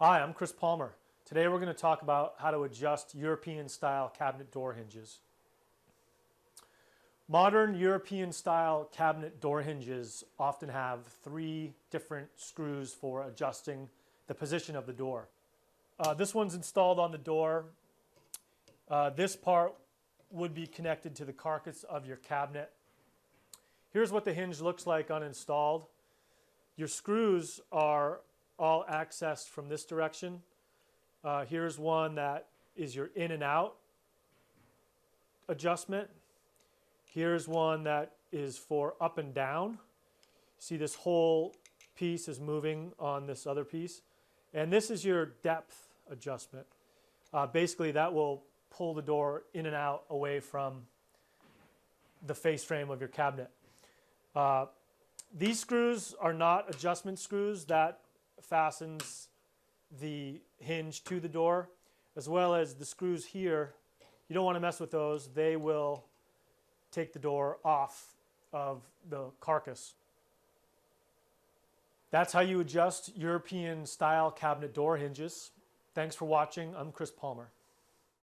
Hi, I'm Chris Palmer. Today we're going to talk about how to adjust European-style cabinet door hinges. Modern European-style cabinet door hinges often have 3 different screws for adjusting the position of the door. This one's installed on the door. This part would be connected to the carcass of your cabinet. Here's what the hinge looks like uninstalled. Your screws are all accessed from this direction. Here's one that is your in and out adjustment. Here's one that is for up and down. See, this whole piece is moving on this other piece. And this is your depth adjustment. Basically, that will pull the door in and out away from the face frame of your cabinet. These screws are not adjustment screws. That fastens the hinge to the door, as well as the screws here. You don't want to mess with those. They will take the door off of the carcass. That's how you adjust European style cabinet door hinges. Thanks for watching. I'm Chris Palmer.